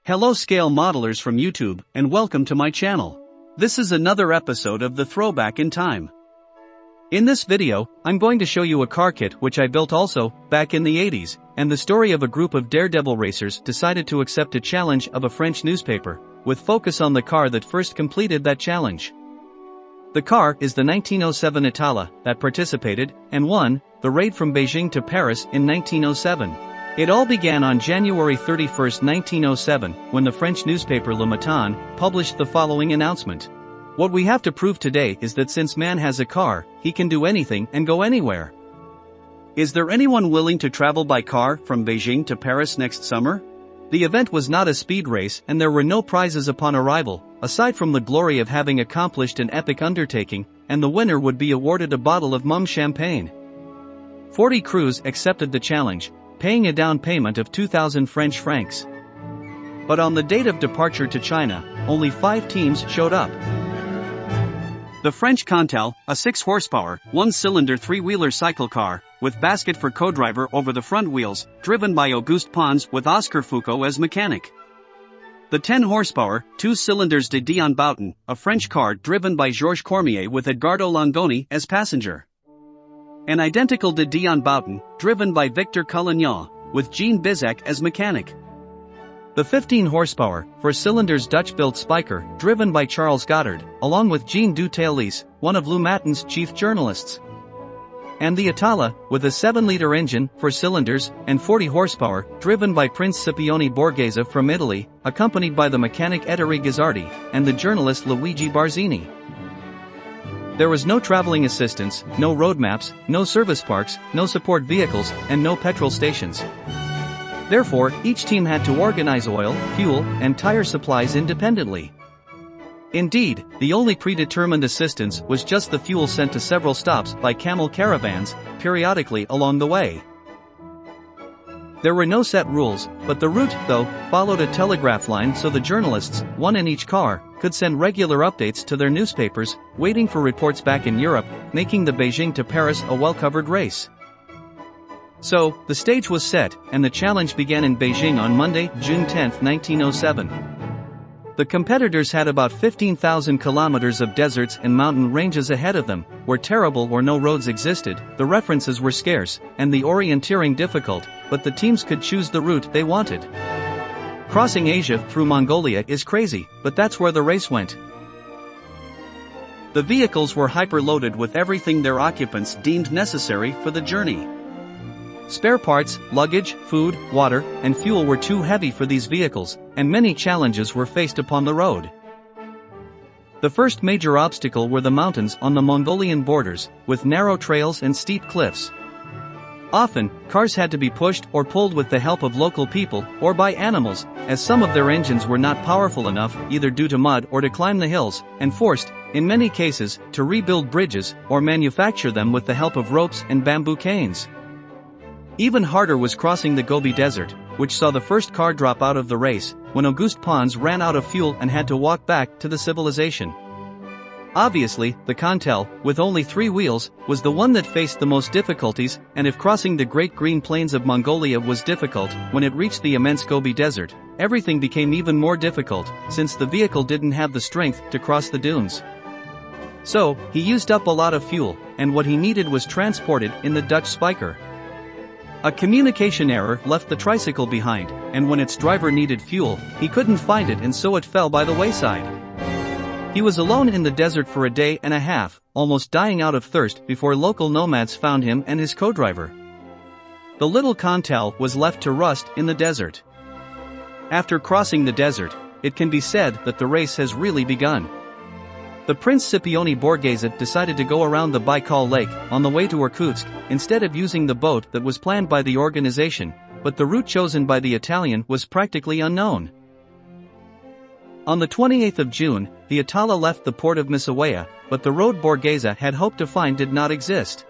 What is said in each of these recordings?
Hello scale modelers from YouTube, and welcome to my channel. This is another episode of the Throwback in Time. In this video, I'm going to show you a car kit which I built also, back in the 80s, and the story of a group of daredevil racers decided to accept a challenge of a French newspaper, with focus on the car that first completed that challenge. The car is the 1907 Itala that participated, and won, the raid from Beijing to Paris in 1907. It all began on January 31, 1907, when the French newspaper Le Matin published the following announcement. What we have to prove today is that since man has a car, he can do anything and go anywhere. Is there anyone willing to travel by car from Beijing to Paris next summer? The event was not a speed race and there were no prizes upon arrival, aside from the glory of having accomplished an epic undertaking, and the winner would be awarded a bottle of Mumm champagne. 40 crews accepted the challenge, paying a down payment of 2,000 French francs. But on the date of departure to China, only 5 teams showed up. The French Cantal, a 6-horsepower, 1-cylinder 3-wheeler cycle car, with basket for co-driver over the front wheels, driven by Auguste Pons with Oscar Foucault as mechanic. The 10-horsepower, 2-cylinders de Dion Bouton, a French car driven by Georges Cormier with Edgardo Longoni as passenger. An identical de Dion Bouton, driven by Victor Collignon, with Jean Bizek as mechanic. The 15-horsepower, 4-cylinders Dutch-built Spiker, driven by Charles Goddard, along with Jean du Tillis, one of Matin's chief journalists. And the Itala, with a 7-liter engine, 4 cylinders, and 40 horsepower, driven by Prince Scipione Borghese from Italy, accompanied by the mechanic Ettore Gazzardi, and the journalist Luigi Barzini. There was no traveling assistance, no road maps, no service parks, no support vehicles, and no petrol stations. Therefore, each team had to organize oil, fuel, and tire supplies independently. Indeed, the only predetermined assistance was just the fuel sent to several stops by camel caravans, periodically along the way. There were no set rules, but the route, though, followed a telegraph line so the journalists, one in each car, could send regular updates to their newspapers, waiting for reports back in Europe, making the Beijing to Paris a well-covered race. So, the stage was set, and the challenge began in Beijing on Monday, June 10, 1907. The competitors had about 15,000 kilometers of deserts and mountain ranges ahead of them, where terrible or no roads existed, the references were scarce, and the orienteering difficult, but the teams could choose the route they wanted. Crossing Asia through Mongolia is crazy, but that's where the race went. The vehicles were hyper-loaded with everything their occupants deemed necessary for the journey. Spare parts, luggage, food, water, and fuel were too heavy for these vehicles, and many challenges were faced upon the road. The first major obstacle were the mountains on the Mongolian borders, with narrow trails and steep cliffs. Often, cars had to be pushed or pulled with the help of local people, or by animals, as some of their engines were not powerful enough either due to mud or to climb the hills, and forced, in many cases, to rebuild bridges, or manufacture them with the help of ropes and bamboo canes. Even harder was crossing the Gobi Desert, which saw the first car drop out of the race, when Auguste Pons ran out of fuel and had to walk back to the civilization. Obviously, the Cantal, with only 3 wheels, was the one that faced the most difficulties, and if crossing the Great Green Plains of Mongolia was difficult, when it reached the immense Gobi Desert, everything became even more difficult, since the vehicle didn't have the strength to cross the dunes. So, he used up a lot of fuel, and what he needed was transported in the Dutch Spiker. A communication error left the tricycle behind, and when its driver needed fuel, he couldn't find it and so it fell by the wayside. He was alone in the desert for a day and a half, almost dying out of thirst before local nomads found him and his co-driver. The little Cantal was left to rust in the desert. After crossing the desert, it can be said that the race has really begun. The Prince Scipione Borghese decided to go around the Baikal Lake on the way to Irkutsk, instead of using the boat that was planned by the organization, but the route chosen by the Italian was practically unknown. On the 28th of June, the Itala left the port of Misawa, but the road Borghese had hoped to find did not exist.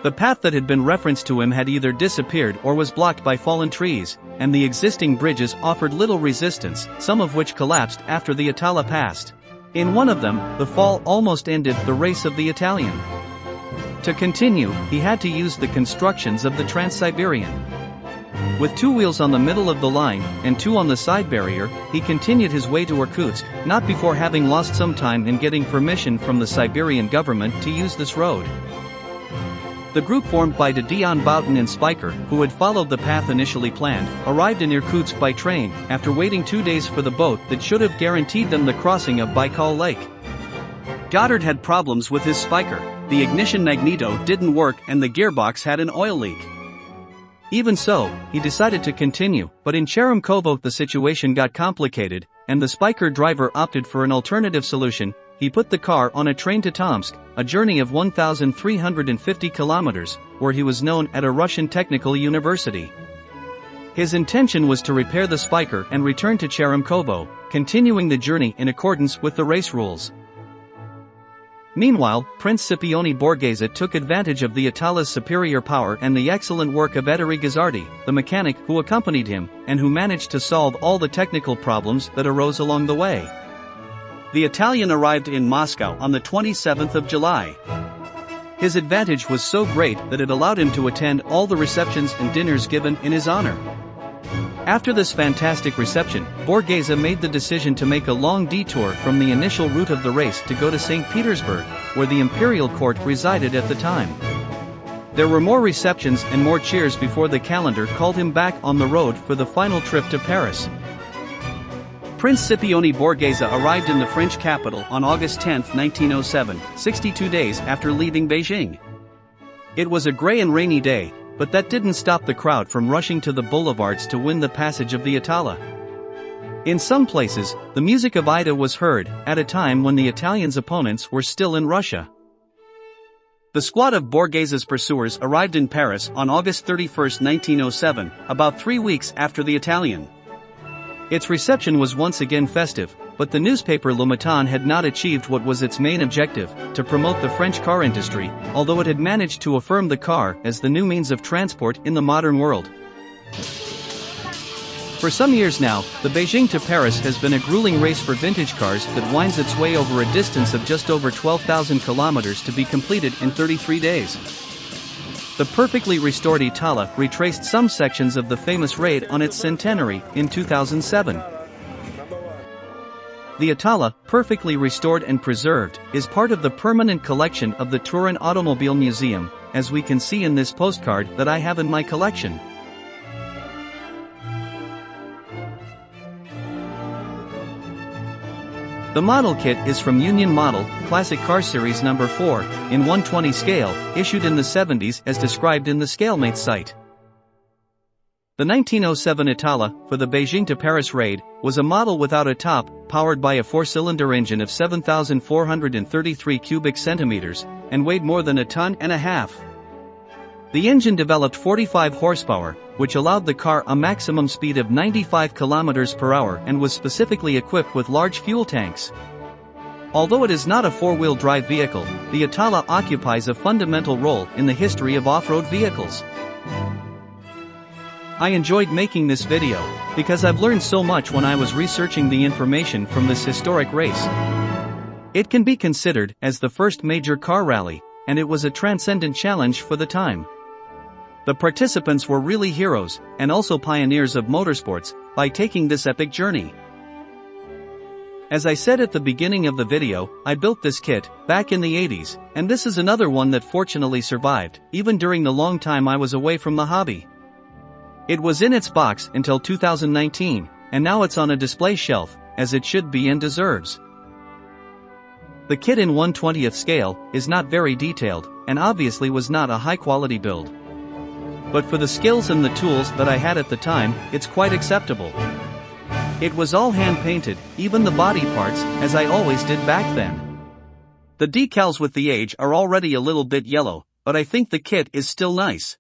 The path that had been referenced to him had either disappeared or was blocked by fallen trees, and the existing bridges offered little resistance, some of which collapsed after the Itala passed. In one of them, the fall almost ended the race of the Italian. To continue, he had to use the constructions of the Trans-Siberian. With 2 wheels on the middle of the line, and 2 on the side barrier, he continued his way to Irkutsk, not before having lost some time in getting permission from the Siberian government to use this road. The group formed by Dion Boughton and Spiker, who had followed the path initially planned, arrived in Irkutsk by train, after waiting 2 days for the boat that should have guaranteed them the crossing of Baikal Lake. Goddard had problems with his Spiker, the ignition magneto didn't work and the gearbox had an oil leak. Even so, he decided to continue, but in Cheremkovo the situation got complicated, and the Spiker driver opted for an alternative solution. He put the car on a train to Tomsk, a journey of 1,350 kilometers, where he was known at a Russian technical university. His intention was to repair the Spiker and return to Cheremkovo, continuing the journey in accordance with the race rules. Meanwhile, Prince Scipione Borghese took advantage of the Itala's superior power and the excellent work of Ettore Gazzardi, the mechanic who accompanied him, and who managed to solve all the technical problems that arose along the way. The Italian arrived in Moscow on the 27th of July. His advantage was so great that it allowed him to attend all the receptions and dinners given in his honor. After this fantastic reception, Borghese made the decision to make a long detour from the initial route of the race to go to St. Petersburg, where the imperial court resided at the time. There were more receptions and more cheers before the calendar called him back on the road for the final trip to Paris. Prince Scipione Borghese arrived in the French capital on August 10, 1907, 62 days after leaving Beijing. It was a gray and rainy day, but that didn't stop the crowd from rushing to the boulevards to win the passage of the Itala. In some places, the music of Ida was heard, at a time when the Italians' opponents were still in Russia. The squad of Borghese's pursuers arrived in Paris on August 31, 1907, about 3 weeks after the Italian. Its reception was once again festive, but the newspaper Le Matin had not achieved what was its main objective, to promote the French car industry, although it had managed to affirm the car as the new means of transport in the modern world. For some years now, the Beijing to Paris has been a grueling race for vintage cars that winds its way over a distance of just over 12,000 kilometers to be completed in 33 days. The perfectly restored Itala retraced some sections of the famous raid on its centenary in 2007. The Itala, perfectly restored and preserved, is part of the permanent collection of the Turin Automobile Museum, as we can see in this postcard that I have in my collection. The model kit is from Union Model, Classic Car Series No. 4, in 1/20 scale, issued in the 70s as described in the ScaleMate site. The 1907 Itala, for the Beijing to Paris raid, was a model without a top, powered by a 4-cylinder engine of 7,433 cubic centimeters, and weighed more than 1.5 tons. The engine developed 45 horsepower, which allowed the car a maximum speed of 95 km per hour and was specifically equipped with large fuel tanks. Although it is not a 4-wheel drive vehicle, the Itala occupies a fundamental role in the history of off-road vehicles. I enjoyed making this video, because I've learned so much when I was researching the information from this historic race. It can be considered as the first major car rally, and it was a transcendent challenge for the time. The participants were really heroes, and also pioneers of motorsports, by taking this epic journey. As I said at the beginning of the video, I built this kit, back in the 80s, and this is another one that fortunately survived, even during the long time I was away from the hobby. It was in its box until 2019, and now it's on a display shelf, as it should be and deserves. The kit in 1/20th scale is not very detailed, and obviously was not a high-quality build. But for the skills and the tools that I had at the time, it's quite acceptable. It was all hand-painted, even the body parts, as I always did back then. The decals with the age are already a little bit yellow, but I think the kit is still nice.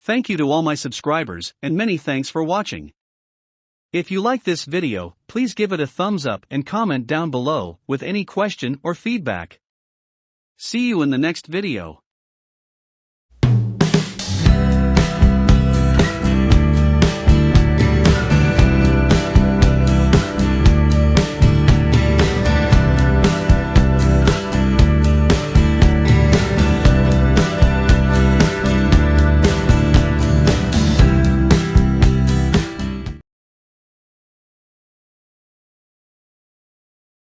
Thank you to all my subscribers, and many thanks for watching. If you like this video, please give it a thumbs up and comment down below with any question or feedback. See you in the next video.